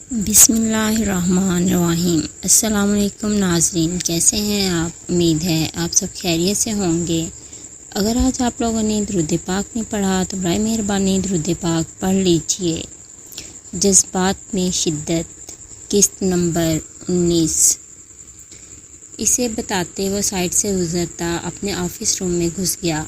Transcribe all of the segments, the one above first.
بسم اللہ الرحمن الرحیم۔ السلام علیکم ناظرین، کیسے ہیں آپ؟ امید ہے آپ سب خیریت سے ہوں گے۔ اگر آج آپ لوگوں نے درود پاک نہیں پڑھا تو برائے مہربانی درود پاک پڑھ لیجئے۔ جذبات میں شدت، قسط نمبر 19۔ اسے بتاتے وہ سائڈ سے گزرتا اپنے آفس روم میں گھس گیا۔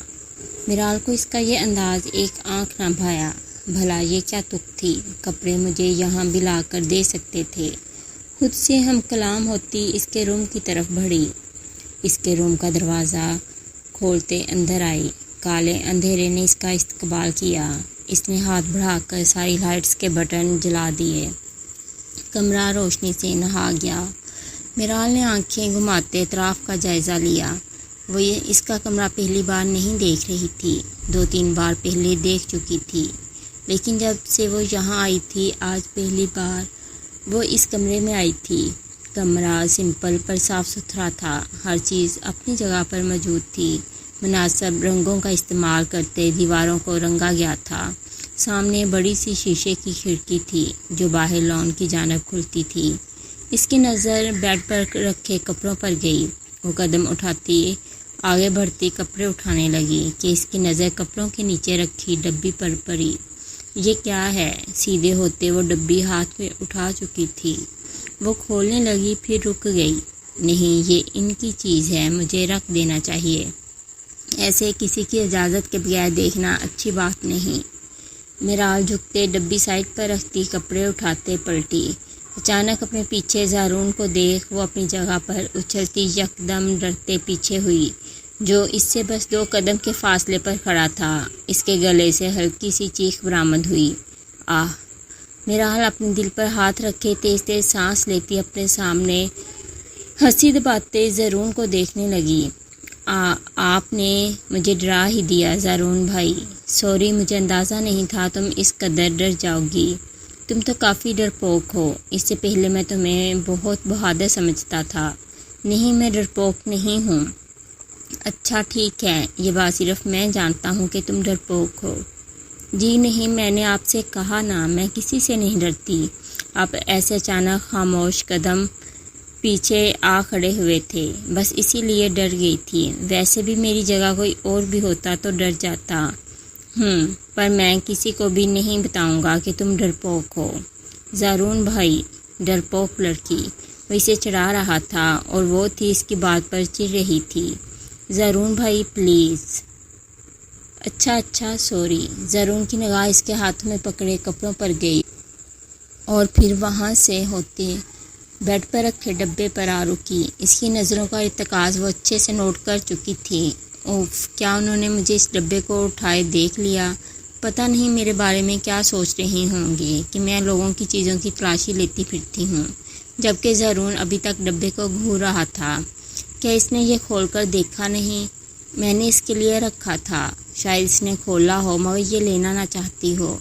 میرال کو اس کا یہ انداز ایک آنکھ نہ بھایا۔ بھلا یہ کیا تک تھی؟ کپڑے مجھے یہاں بھی لا کر دے سکتے تھے۔ خود سے ہم کلام ہوتی اس کے روم کی طرف بڑھی۔ اس کے روم کا دروازہ کھولتے اندر آئی۔ کالے اندھیرے نے اس کا استقبال کیا۔ اس نے ہاتھ بڑھا کر ساری لائٹس کے بٹن جلا دیے۔ کمرہ روشنی سے نہا گیا۔ میرال نے آنکھیں گھماتے اطراف کا جائزہ لیا۔ وہ اس کا کمرہ پہلی بار نہیں دیکھ رہی تھی، 2-3 بار پہلے دیکھ چکی تھی، لیکن جب سے وہ یہاں آئی تھی آج پہلی بار وہ اس کمرے میں آئی تھی۔ کمرہ سمپل پر صاف ستھرا تھا، ہر چیز اپنی جگہ پر موجود تھی۔ مناسب رنگوں کا استعمال کرتے دیواروں کو رنگا گیا تھا۔ سامنے بڑی سی شیشے کی کھڑکی تھی جو باہر لان کی جانب کھلتی تھی۔ اس کی نظر بیڈ پر رکھے کپڑوں پر گئی۔ وہ قدم اٹھاتی آگے بڑھتی کپڑے اٹھانے لگی کہ اس کی نظر کپڑوں کے نیچے رکھی ڈبی پر پڑی۔ یہ کیا ہے؟ سیدھے ہوتے وہ ڈبی ہاتھ میں اٹھا چکی تھی۔ وہ کھولنے لگی پھر رک گئی۔ نہیں، یہ ان کی چیز ہے، مجھے رکھ دینا چاہیے۔ ایسے کسی کی اجازت کے بغیر دیکھنا اچھی بات نہیں۔ میرال جھکتے ڈبی سائڈ پر رکھتی کپڑے اٹھاتے پلٹی۔ اچانک اپنے پیچھے زارون کو دیکھ وہ اپنی جگہ پر اچھلتی یکدم ڈرتے پیچھے ہوئی، جو اس سے بس 2 قدم کے فاصلے پر کھڑا تھا۔ اس کے گلے سے ہلکی سی چیخ برآمد ہوئی۔ آہ! میرال اپنے دل پر ہاتھ رکھے تیز تیز سانس لیتی اپنے سامنے ہنسی دباتے زارون کو دیکھنے لگی۔ آپ نے مجھے ڈرا ہی دیا زارون بھائی۔ سوری، مجھے اندازہ نہیں تھا تم اس قدر ڈر جاؤ گی۔ تم تو کافی ڈرپوک ہو۔ اس سے پہلے میں تمہیں بہت بہادر سمجھتا تھا۔ نہیں، میں ڈرپوک نہیں ہوں۔ اچھا ٹھیک ہے، یہ بات صرف میں جانتا ہوں کہ تم ڈرپوک ہو۔ جی نہیں، میں نے آپ سے کہا نا، میں کسی سے نہیں ڈرتی۔ آپ ایسے اچانک خاموش قدم پیچھے آ کھڑے ہوئے تھے، بس اسی لیے ڈر گئی تھی۔ ویسے بھی میری جگہ کوئی اور بھی ہوتا تو ڈر جاتا۔ پر میں کسی کو بھی نہیں بتاؤں گا کہ تم ڈرپوک ہو۔ زارون بھائی، ڈرپوک لڑکی، وہ اسے چڑھا رہا تھا اور وہ تھی اس کی بات پر چڑھ رہی تھی۔ زارون بھائی پلیز۔ اچھا سوری۔ زارون کی نگاہ اس کے ہاتھوں میں پکڑے کپڑوں پر گئی اور پھر وہاں سے ہوتے بیڈ پر رکھے ڈبے پر آ رکی۔ اس کی نظروں کا ارتکاز وہ اچھے سے نوٹ کر چکی تھی۔ اوف! کیا انہوں نے مجھے اس ڈبے کو اٹھائے دیکھ لیا؟ پتہ نہیں میرے بارے میں کیا سوچ رہی ہوں گے کہ میں لوگوں کی چیزوں کی تلاشی لیتی پھرتی ہوں، جبکہ زارون ابھی تک ڈبے کو گھور رہا تھا۔ کیا اس نے یہ کھول کر دیکھا نہیں؟ میں نے اس کے لیے رکھا تھا، شاید اس نے کھولا ہو مگر یہ لینا نہ چاہتی ہو۔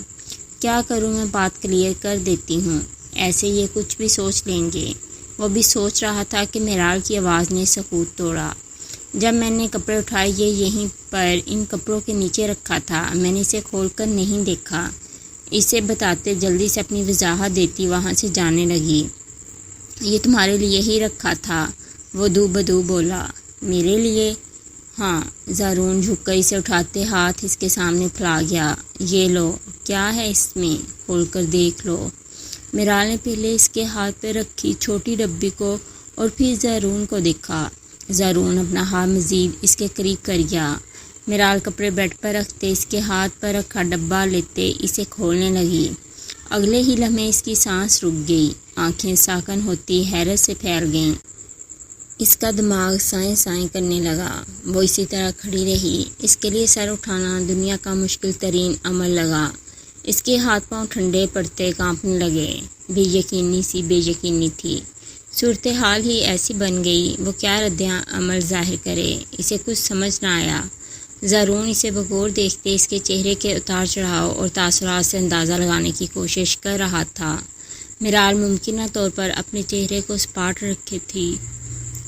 کیا کروں، میں بات کلیئر کر دیتی ہوں، ایسے یہ کچھ بھی سوچ لیں گے۔ وہ بھی سوچ رہا تھا کہ میرال کی آواز نے سکوت توڑا۔ جب میں نے کپڑے اٹھائے یہ یہیں پر ان کپڑوں کے نیچے رکھا تھا، میں نے اسے کھول کر نہیں دیکھا۔ اسے بتاتے جلدی سے اپنی وضاحت دیتی وہاں سے جانے لگی۔ یہ تمہارے لیے ہی رکھا تھا، وہ دو بدو بولا۔ میرے لیے؟ ہاں۔ زارون جھک کر اسے اٹھاتے ہاتھ اس کے سامنے پھیلا گیا۔ یہ لو، کیا ہے اس میں؟ کھول کر دیکھ لو۔ میرال نے پہلے اس کے ہاتھ پہ رکھی چھوٹی ڈبی کو اور پھر زارون کو دیکھا۔ زارون اپنا ہاتھ مزید اس کے قریب کر گیا۔ میرال کپڑے بیڈ پر رکھتے اس کے ہاتھ پر رکھا ڈبہ لیتے اسے کھولنے لگی۔ اگلے ہی لمحے اس کی سانس رک گئی، آنکھیں ساکن ہوتی حیرت سے پھیل گئیں۔ اس کا دماغ سائیں سائیں کرنے لگا۔ وہ اسی طرح کھڑی رہی۔ اس کے لیے سر اٹھانا دنیا کا مشکل ترین عمل لگا۔ اس کے ہاتھ پاؤں ٹھنڈے پڑتے کانپنے لگے۔ بے یقینی سی بے یقینی تھی۔ صورتحال ہی ایسی بن گئی، وہ کیا رد عمل ظاہر کرے، اسے کچھ سمجھ نہ آیا۔ زارون اسے بغور دیکھتے اس کے چہرے کے اتار چڑھاؤ اور تاثرات سے اندازہ لگانے کی کوشش کر رہا تھا۔ میرال ممکنہ طور پر اپنے چہرے کو سپاٹ رکھے تھی۔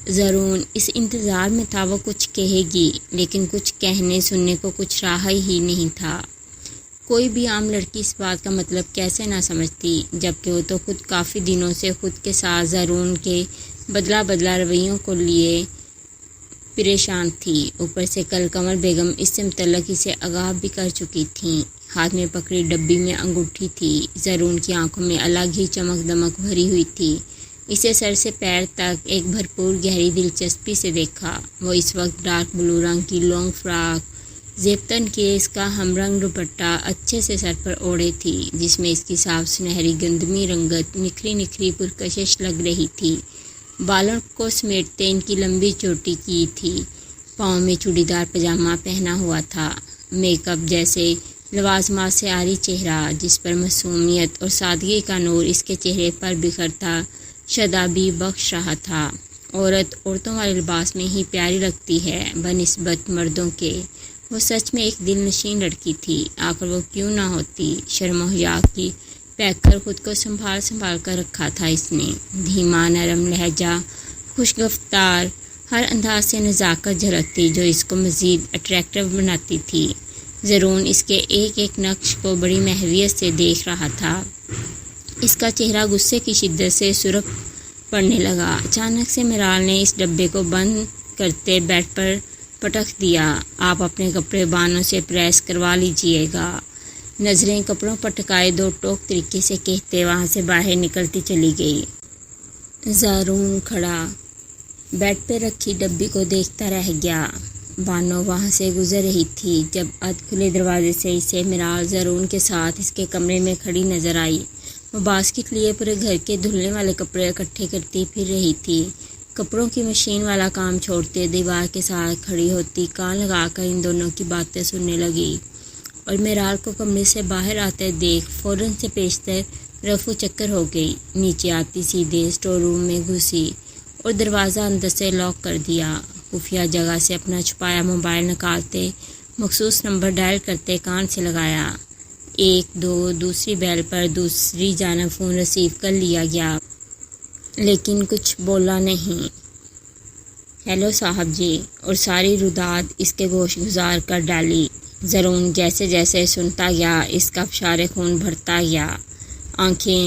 زارون اس انتظار میں تھا وہ کچھ کہے گی، لیکن کچھ کہنے سننے کو کچھ راہ ہی نہیں تھا۔ کوئی بھی عام لڑکی اس بات کا مطلب کیسے نہ سمجھتی، جبکہ وہ تو خود کافی دنوں سے خود کے ساتھ زرون کے بدلہ رویوں کو لیے پریشان تھی۔ اوپر سے کل قمر بیگم اس سے متعلق اسے آگاہ بھی کر چکی تھیں۔ ہاتھ میں پکڑی ڈبی میں انگوٹھی تھی۔ زرون کی آنکھوں میں الگ ہی چمک دمک بھری ہوئی تھی۔ اسے سر سے پیر تک ایک بھرپور گہری دلچسپی سے دیکھا۔ وہ اس وقت ڈارک بلو رنگ کی لانگ فراک زیبتن کے اس کا ہم رنگ دوپٹہ اچھے سے سر پر اوڑھے تھی، جس میں اس کی صاف سنہری گندمی رنگت نکھری پرکشش لگ رہی تھی۔ بالوں کو سمیٹتے ان کی لمبی چوٹی کی تھی۔ پاؤں میں چوڑی دار پاجامہ پہنا ہوا تھا۔ میک اپ جیسے لوازمات سے عاری چہرہ، جس پر معصومیت اور سادگی کا نور اس کے چہرے پر بکھرتا شادابی بخش رہا تھا۔ عورتوں والے لباس میں ہی پیاری لگتی ہے بنسبت مردوں کے۔ وہ سچ میں ایک دل نشین لڑکی تھی۔ آخر وہ کیوں نہ ہوتی؟ شرم و حیا کی پیک کر خود کو سنبھال کر رکھا تھا اس نے۔ دھیما نرم لہجہ، خوش گفتار، ہر انداز سے نزاکت جھلکتی جو اس کو مزید اٹریکٹیو بناتی تھی۔ زرون اس کے ایک ایک نقش کو بڑی محویت سے دیکھ رہا تھا۔ اس کا چہرہ غصے کی شدت سے سرخ پڑنے لگا۔ اچانک سے میرال نے اس ڈبے کو بند کرتے بیڈ پر پٹک دیا۔ آپ اپنے کپڑے بانوں سے پریس کروا لیجئے گا۔ نظریں کپڑوں پر ٹکائے دو ٹوک طریقے سے کہتے وہاں سے باہر نکلتی چلی گئی۔ زرون کھڑا بیڈ پہ رکھی ڈبی کو دیکھتا رہ گیا۔ بانو وہاں سے گزر رہی تھی جب ادھ کھلے دروازے سے اسے میرال زرون کے ساتھ اس کے کمرے میں کھڑی نظر آئی۔ وہ باسکٹ لیے پورے گھر کے دھلنے والے کپڑے اکٹھے کرتی پھر رہی تھی۔ کپڑوں کی مشین والا کام چھوڑتے دیوار کے ساتھ کھڑی ہوتی کان لگا کر ان دونوں کی باتیں سننے لگی، اور میرال کو کمرے سے باہر آتے دیکھ فوراً سے پیشتر رفو چکر ہو گئی۔ نیچے آتی سیدھے اسٹور روم میں گھسی اور دروازہ اندر سے لاک کر دیا۔ خفیہ جگہ سے اپنا چھپایا موبائل نکالتے مخصوص نمبر ڈائل کرتے کان سے لگایا۔ 1-2 دوسری بیل پر دوسری جانب فون ریسیو کر لیا گیا، لیکن کچھ بولا نہیں۔ ہیلو صاحب جی، اور ساری رداد اس کے گوش گزار کر ڈالی۔ زرون جیسے جیسے سنتا گیا اس کا فشار خون بڑھتا گیا۔ آنکھیں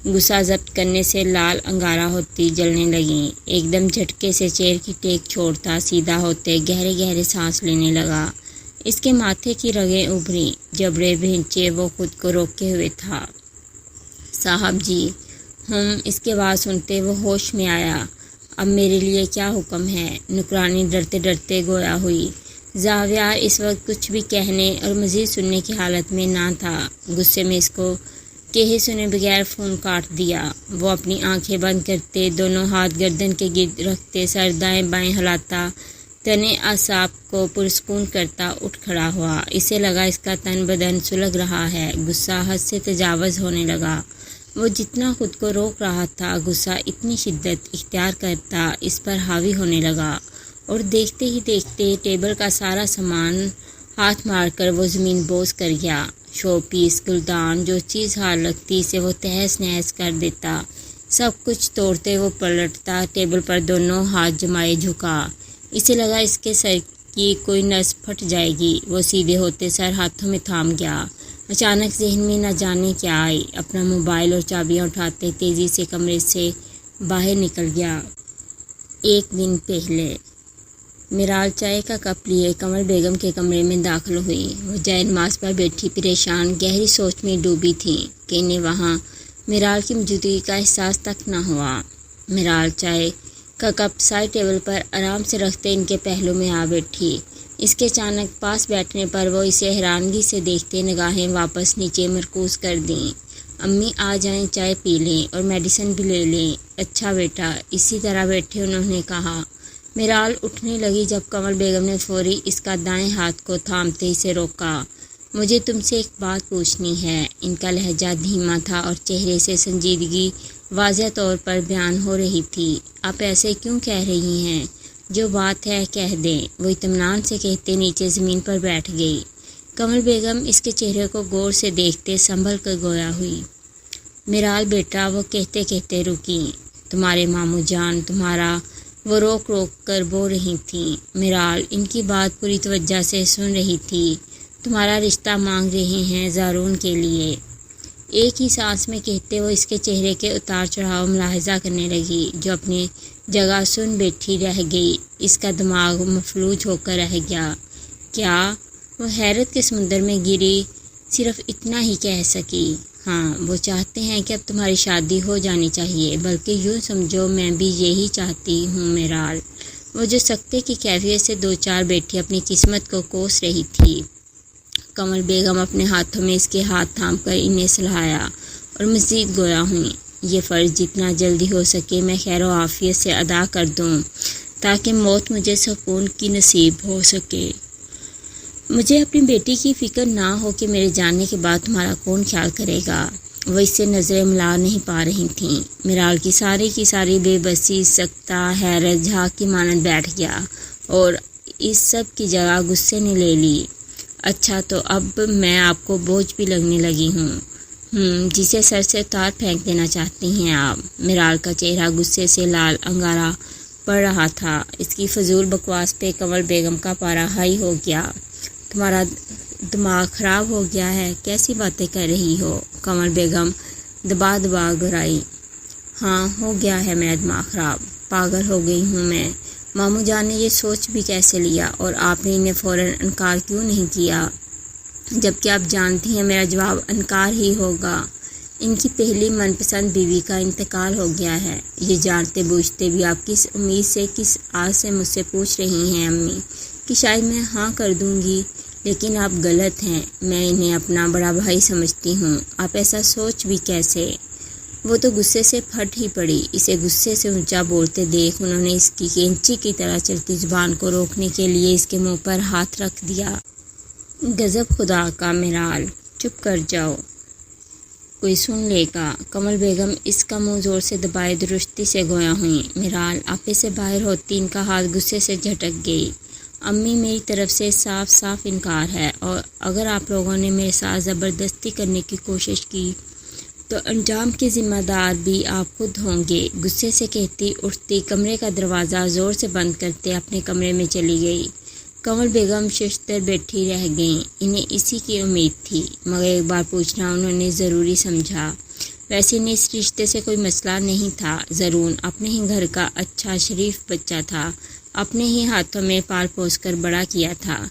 غصہ ضبط کرنے سے لال انگارہ ہوتی جلنے لگیں۔ ایک دم جھٹکے سے چیئر کی ٹیک چھوڑتا سیدھا ہوتے گہرے سانس لینے لگا۔ اس کے ماتھے کی رگیں ابھری، جبڑے بھینچے وہ خود کو روکے ہوئے تھا۔ صاحب جی، اس کے بعد سنتے وہ ہوش میں آیا۔ اب میرے لیے کیا حکم ہے؟ نوکرانی ڈرتے ڈرتے گویا ہوئی۔ زاویار اس وقت کچھ بھی کہنے اور مزید سننے کی حالت میں نہ تھا۔ غصے میں اس کو کہے سنے بغیر فون کاٹ دیا۔ وہ اپنی آنکھیں بند کرتے دونوں ہاتھ گردن کے گرد رکھتے سر دائیں بائیں ہلاتا تنے اعصاب کو پرسکون کرتا اٹھ کھڑا ہوا۔ اسے لگا اس کا تن بدن سلگ رہا ہے۔ غصہ حد سے تجاوز ہونے لگا۔ وہ جتنا خود کو روک رہا تھا، غصہ اتنی شدت اختیار کرتا اس پر حاوی ہونے لگا، اور دیکھتے ہی دیکھتے ٹیبل کا سارا سامان ہاتھ مار کر وہ زمین بوس کر گیا۔ شو پیس گلدان جو چیز ہار لگتی اسے وہ تہس نہس کر دیتا۔ سب کچھ توڑتے وہ پلٹتا ٹیبل پر دونوں ہاتھ جمائے جھکا۔ اسے لگا اس کے سر کی کوئی نس پھٹ جائے گی۔ وہ سیدھے ہوتے سر ہاتھوں میں تھام گیا۔ اچانک ذہن میں نہ جانے کیا آئی۔ اپنا موبائل اور چابیاں اٹھاتے تیزی سے کمرے سے باہر نکل گیا۔ ایک دن پہلے میرال چائے کا کپ لیے قمر بیگم کے کمرے میں داخل ہوئی۔ وہ جائے نماز پر بیٹھی پریشان گہری سوچ میں ڈوبی تھی کہ انہیں وہاں میرال کی موجودگی کا احساس تک نہ ہوا۔ میرال چائے کا کپ سائے ٹیبل پر آرام سے رکھتے ان کے پہلو میں آ بیٹھی۔ اس کے اچانک پاس بیٹھنے پر وہ اسے حیرانگی سے دیکھتے نگاہیں واپس نیچے مرکوز کر دیں۔ امی آ جائیں، چائے پی لیں اور میڈیسن بھی لے لیں۔ اچھا بیٹا، اسی طرح بیٹھے انہوں نے کہا۔ میرال اٹھنے لگی جب قمر بیگم نے فوری اس کا دائیں ہاتھ کو تھامتے اسے روکا۔ مجھے تم سے ایک بات پوچھنی ہے۔ ان کا لہجہ دھیما تھا اور چہرے سے سنجیدگی واضح طور پر بیان ہو رہی تھی۔ آپ ایسے کیوں کہہ رہی ہیں؟ جو بات ہے کہہ دیں، وہ اطمینان سے کہتے نیچے زمین پر بیٹھ گئی۔ قمر بیگم اس کے چہرے کو غور سے دیکھتے سنبھل کر گویا ہوئی۔ میرال بیٹا، وہ کہتے کہتے رکی۔ تمہارے ماموں جان تمہارا، وہ روک کر بول رہی تھیں۔ میرال ان کی بات پوری توجہ سے سن رہی تھی۔ تمہارا رشتہ مانگ رہے ہیں زارون کے لیے۔ ایک ہی سانس میں کہتے وہ اس کے چہرے کے اتار چڑھاؤ ملاحظہ کرنے لگی، جو اپنی جگہ سن بیٹھی رہ گئی۔ اس کا دماغ مفلوج ہو کر رہ گیا۔ کیا؟ وہ حیرت کے سمندر میں گری، صرف اتنا ہی کہہ سکی۔ ہاں، وہ چاہتے ہیں کہ اب تمہاری شادی ہو جانی چاہیے، بلکہ یوں سمجھو میں بھی یہی چاہتی ہوں میرال۔ وہ جو سکتے کی کیفیت سے دو چار بیٹھی اپنی قسمت کو کوس رہی تھی۔ کمل بیگم اپنے ہاتھوں میں اس کے ہاتھ تھام کر انہیں سلہایا اور مزید گویا ہوئیں۔ یہ فرض جتنا جلدی ہو سکے میں خیر و عافیت سے ادا کر دوں، تاکہ موت مجھے سکون کی نصیب ہو سکے۔ مجھے اپنی بیٹی کی فکر نہ ہو کہ میرے جانے کے بعد تمہارا کون خیال کرے گا۔ وہ اس سے نظریں ملا نہیں پا رہی تھیں۔ میرال کی ساری بے بسی، سکتہ، حیرت جھاگ کی مانند بیٹھ گیا اور اس سب کی جگہ غصے نے لے لی۔ اچھا، تو اب میں آپ کو بوجھ بھی لگنے لگی ہوں، جسے سر سے تار پھینک دینا چاہتی ہیں آپ۔ میرال کا چہرہ غصے سے لال انگارا پڑ رہا تھا۔ اس کی فضول بکواس پہ کمل بیگم کا پارا ہائی ہو گیا۔ تمہارا دماغ خراب ہو گیا ہے، کیسی باتیں کر رہی ہو؟ کمل بیگم دبا گھرائی۔ ہاں، ہو گیا ہے میرا دماغ خراب، پاگل ہو گئی ہوں میں۔ ماموں جان نے یہ سوچ بھی کیسے لیا، اور آپ نے انہیں فوراً انکار کیوں نہیں کیا، جبکہ آپ جانتی ہیں میرا جواب انکار ہی ہوگا۔ ان کی پہلی من پسند بیوی کا انتقال ہو گیا ہے۔ یہ جانتے بوجھتے بھی آپ کس امید سے، کس آس سے مجھ سے پوچھ رہی ہیں امی، کہ شاید میں ہاں کر دوں گی، لیکن آپ غلط ہیں۔ میں انہیں اپنا بڑا بھائی سمجھتی ہوں، آپ ایسا سوچ بھی کیسے؟ وہ تو غصے سے پھٹ ہی پڑی۔ اسے غصے سے اونچا بولتے دیکھ انہوں نے اس کی کینچی کی طرح چلتی زبان کو روکنے کے لیے اس کے منہ پر ہاتھ رکھ دیا۔ غضب خدا کا میرال، چپ کر جاؤ، کوئی سن لے گا۔ کمل بیگم اس کا منہ زور سے دبائے درستی سے گویا ہوئیں۔ میرال آپے سے باہر ہوتی ان کا ہاتھ غصے سے جھٹک گئی۔ امی، میری طرف سے صاف انکار ہے، اور اگر آپ لوگوں نے میرے ساتھ زبردستی کرنے کی کوشش کی تو انجام کے ذمہ دار بھی آپ خود ہوں گے۔ غصے سے کہتی اٹھتی کمرے کا دروازہ زور سے بند کرتے اپنے کمرے میں چلی گئی۔ کمل بیگم ششدر بیٹھی رہ گئیں۔ انہیں اسی کی امید تھی، مگر ایک بار پوچھنا انہوں نے ضروری سمجھا۔ ویسے انہیں اس رشتے سے کوئی مسئلہ نہیں تھا۔ زرون اپنے ہی گھر کا اچھا شریف بچہ تھا، اپنے ہی ہاتھوں میں پال پوس کر بڑا کیا تھا۔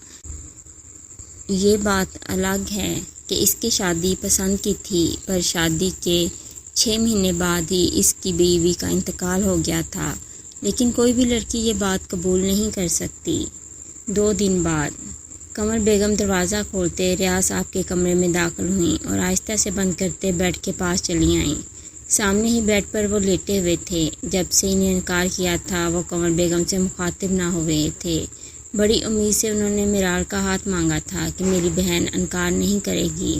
یہ بات الگ ہے کہ اس کی شادی پسند کی تھی، پر شادی کے 6 مہینے بعد ہی اس کی بیوی کا انتقال ہو گیا تھا۔ لیکن کوئی بھی لڑکی یہ بات قبول نہیں کر سکتی۔ 2 دن بعد کمل بیگم دروازہ کھولتے ریاض صاحب کے کمرے میں داخل ہوئیں اور آہستہ سے بند کرتے بیڈ کے پاس چلی آئیں۔ سامنے ہی بیڈ پر وہ لیٹے ہوئے تھے۔ جب سے انہیں انکار کیا تھا وہ کمل بیگم سے مخاطب نہ ہوئے تھے۔ بڑی امید سے انہوں نے میرال کا ہاتھ مانگا تھا کہ میری بہن انکار نہیں کرے گی۔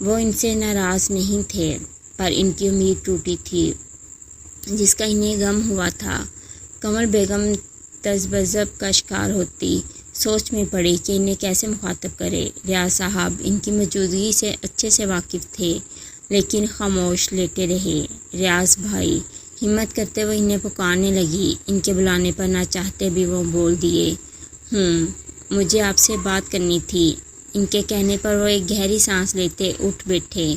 وہ ان سے ناراض نہیں تھے، پر ان کی امید ٹوٹی تھی، جس کا انہیں غم ہوا تھا۔ کمل بیگم تذبذب کا شکار ہوتی سوچ میں پڑی کہ انہیں کیسے مخاطب کرے۔ ریاض صاحب ان کی موجودگی سے اچھے سے واقف تھے، لیکن خاموش لیٹے رہے۔ ریاض بھائی، ہمت کرتے وہ انہیں پکارنے لگی۔ ان کے بلانے پر نہ چاہتے بھی وہ بول دیے، مجھے آپ سے بات کرنی تھی۔ ان کے کہنے پر وہ ایک گہری سانس لیتے اٹھ بیٹھے۔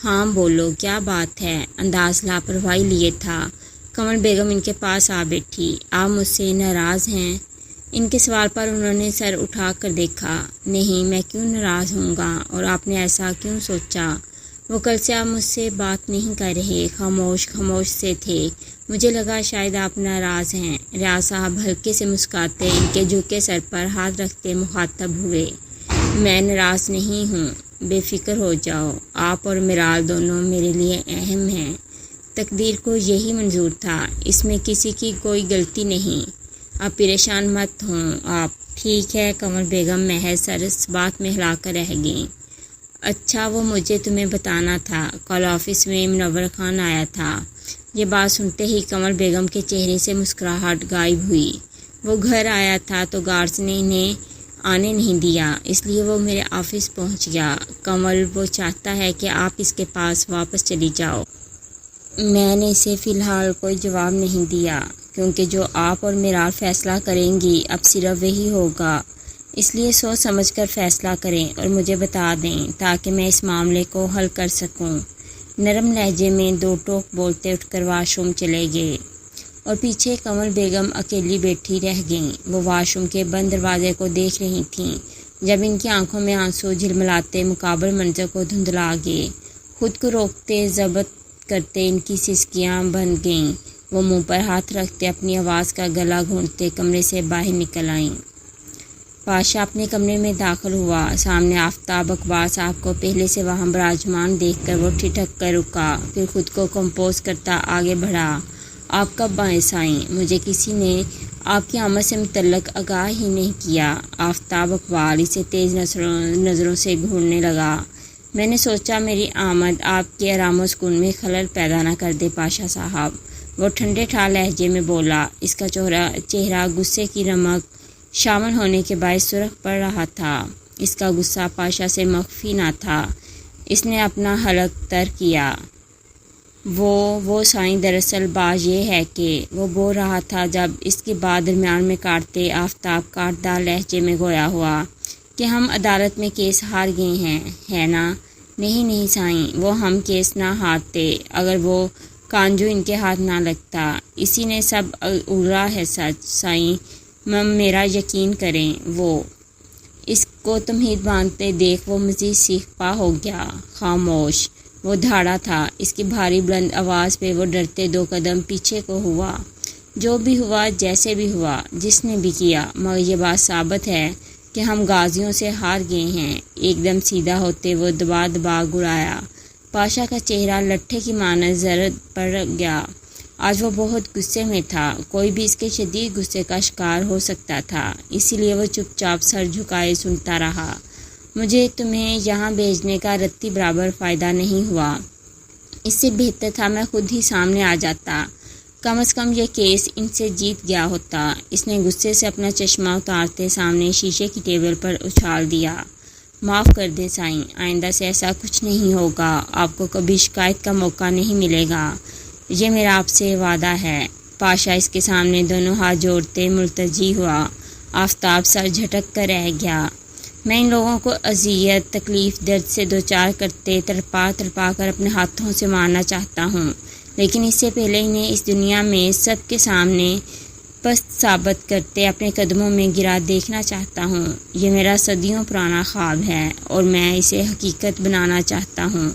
ہاں بولو، کیا بات ہے؟ انداز لاپرواہی لیے تھا۔ کمل بیگم ان کے پاس آ بیٹھی۔ آپ مجھ سے ناراض ہیں؟ ان کے سوال پر انہوں نے سر اٹھا کر دیکھا۔ نہیں، میں کیوں ناراض ہوں گا، اور آپ نے ایسا کیوں سوچا؟ وہ کل سے آپ مجھ سے بات نہیں کر رہے، خاموش سے تھے۔ مجھے لگا شاید آپ ناراض ہیں۔ ریاض صاحب ہلکے سے مسکراتے ان کے جھکے سر پر ہاتھ رکھتے مخاطب ہوئے۔ میں ناراض نہیں ہوں، بے فکر ہو جاؤ، آپ اور میرال دونوں میرے لیے اہم ہیں۔ تقدیر کو یہی منظور تھا، اس میں کسی کی کوئی غلطی نہیں۔ اب پریشان مت ہوں آپ۔ ٹھیک ہے، کمل بیگم محض سر اس بات میں ہلا کر رہ گئیں۔ اچھا، وہ مجھے تمہیں بتانا تھا، کل آفس میں منور خان آیا تھا۔ یہ بات سنتے ہی کمل بیگم کے چہرے سے مسکراہٹ غائب ہوئی۔ وہ گھر آیا تھا تو گارڈز نے انہیں آنے نہیں دیا، اس لیے وہ میرے آفس پہنچ گیا۔ کمل، وہ چاہتا ہے کہ آپ اس کے پاس واپس چلی جاؤ۔ میں نے اسے فی الحال کوئی جواب نہیں دیا، کیونکہ جو آپ اور میرال فیصلہ کریں گی اب صرف وہی ہوگا۔ اس لیے سوچ سمجھ کر فیصلہ کریں اور مجھے بتا دیں تاکہ میں اس معاملے کو حل کر سکوں۔ نرم لہجے میں دو ٹوک بولتے اٹھ کر واش روم چلے گئے اور پیچھے کمل بیگم اکیلی بیٹھی رہ گئیں۔ وہ واش روم کے بند دروازے کو دیکھ رہی تھیں جب ان کی آنکھوں میں آنسو جھلملاتے مقابل منظر کو دھندلا گئے۔ خود کو روکتے ضبط کرتے ان کی سسکیاں بند گئیں۔ وہ منہ پر ہاتھ رکھتے اپنی آواز کا گلا گھونٹتے کمرے سے باہر نکل آئیں۔ پاشا اپنے کمرے میں داخل ہوا۔ سامنے آفتاب اقبال صاحب کو پہلے سے وہاں براجمان دیکھ کر وہ ٹھٹک کر رکا، پھر خود کو کمپوز کرتا آگے بڑھا۔ آپ کب باعث آئیں؟ مجھے کسی نے آپ کی آمد سے متعلق آگاہ ہی نہیں کیا۔ آفتاب اقبال اسے تیز نظروں سے گھورنے لگا۔ میں نے سوچا میری آمد آپ کے آرام و سکون میں خلل پیدا نہ کر دے پاشا صاحب، وہ ٹھنڈے ٹھار لہجے میں بولا۔ اس کا چہرہ غصے کی رمق شامل ہونے کے باعث سرخ پڑ رہا تھا۔ اس کا غصہ پاشا سے مخفی نہ تھا۔ اس نے اپنا حلق تر کیا۔ وہ سائیں دراصل بات یہ ہے کہ وہ بول رہا تھا جب اس کی بات درمیان میں کاٹتے آفتاب کاٹدار لہجے میں گویا ہوا کہ ہم عدالت میں کیس ہار گئے ہیں، ہے نا؟ نہیں سائیں، وہ ہم کیس نہ ہارتے اگر وہ کانجو ان کے ہاتھ نہ لگتا۔ اسی نے سب اگلا ہے سچ سائیں، میرا یقین کریں۔ وہ اس کو تمہید باندھتے دیکھ وہ مزید سیخ پا ہو گیا۔ خاموش وہ دھاڑا تھا۔ اس کی بھاری بلند آواز پہ وہ ڈرتے 2 قدم پیچھے کو ہوا۔ جو بھی ہوا، جیسے بھی ہوا، جس نے بھی کیا، مگر یہ بات ثابت ہے کہ ہم غازیوں سے ہار گئے ہیں۔ ایک دم سیدھا ہوتے وہ دبا گڑایا۔ پاشا کا چہرہ لٹھے کی مانند زرد پڑ گیا۔ آج وہ بہت غصے میں تھا۔ کوئی بھی اس کے شدید غصے کا شکار ہو سکتا تھا، اسی لیے وہ چپ چاپ سر جھکائے سنتا رہا۔ مجھے تمہیں یہاں بھیجنے کا رتی برابر فائدہ نہیں ہوا۔ اس سے بہتر تھا میں خود ہی سامنے آ جاتا، کم از کم یہ کیس ان سے جیت گیا ہوتا۔ اس نے غصے سے اپنا چشمہ اتارتے سامنے شیشے کی ٹیبل پر اچھال دیا۔ معاف کر دیں سائیں، آئندہ سے ایسا کچھ نہیں ہوگا۔ آپ کو کبھی شکایت کا موقع نہیں ملے گا، یہ میرا آپ سے وعدہ ہے۔ پاشا اس کے سامنے دونوں ہاتھ جوڑتے ملتجی ہوا۔ آفتاب سر جھٹک کر رہ گیا۔ میں ان لوگوں کو اذیت، تکلیف، درد سے دوچار کرتے تڑپا کر اپنے ہاتھوں سے مارنا چاہتا ہوں، لیکن اس سے پہلے انہیں اس دنیا میں سب کے سامنے پست ثابت کرتے اپنے قدموں میں گرا دیکھنا چاہتا ہوں۔ یہ میرا صدیوں پرانا خواب ہے اور میں اسے حقیقت بنانا چاہتا ہوں۔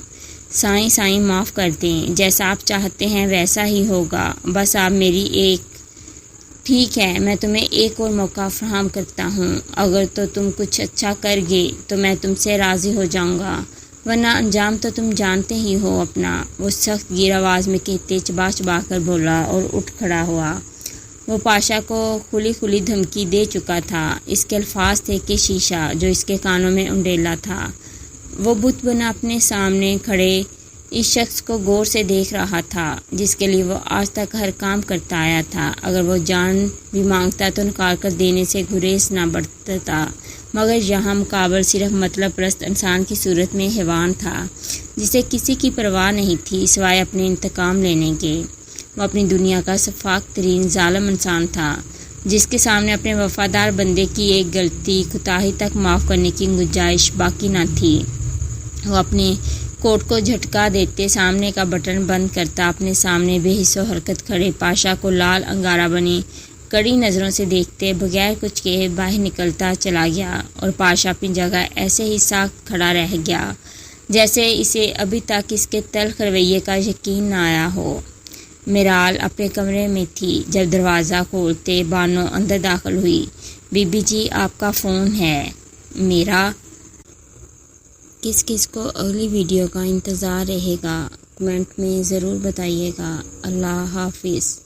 سائیں معاف کر دیں، جیسا آپ چاہتے ہیں ویسا ہی ہوگا، بس آپ میری ایک ٹھیک ہے، میں تمہیں ایک اور موقع فراہم کرتا ہوں۔ اگر تو تم کچھ اچھا کر گے تو میں تم سے راضی ہو جاؤں گا، ورنہ انجام تو تم جانتے ہی ہو اپنا، وہ سخت گیر آواز میں کہتے چبا کر بولا اور اٹھ کھڑا ہوا۔ وہ پاشا کو کھلی دھمکی دے چکا تھا۔ اس کے الفاظ تھے کہ شیشہ جو اس کے کانوں میں انڈیلا تھا۔ وہ بت بنا اپنے سامنے کھڑے اس شخص کو غور سے دیکھ رہا تھا جس کے لیے وہ آج تک ہر کام کرتا آیا تھا۔ اگر وہ جان بھی مانگتا تو نکال کر دینے سے گریز نہ بڑھتا، مگر یہاں مقابل صرف مطلب پرست انسان کی صورت میں حیوان تھا جسے کسی کی پرواہ نہیں تھی سوائے اپنے انتقام لینے کے۔ وہ اپنی دنیا کا شفاق ترین ظالم انسان تھا جس کے سامنے اپنے وفادار بندے کی ایک غلطی کوتاہی تک معاف کرنے کی گنجائش باقی نہ تھی۔ وہ اپنے کوٹ کو جھٹکا دیتے سامنے کا بٹن بند کرتا اپنے سامنے بے حس و حرکت کھڑے پاشا کو لال انگارہ بنی کڑی نظروں سے دیکھتے بغیر کچھ کہے باہر نکلتا چلا گیا، اور پاشا اپنی جگہ ایسے ہی ساکت کھڑا رہ گیا جیسے اسے ابھی تک اس کے تلخ رویے کا یقین نہ آیا ہو۔ میرال اپنے کمرے میں تھی جب دروازہ کھولتے بانو اندر داخل ہوئی۔ بی بی جی آپ کا فون ہے۔ میرا کس کو اگلی ویڈیو کا انتظار رہے گا، کمنٹ میں ضرور بتائیے گا۔ اللہ حافظ۔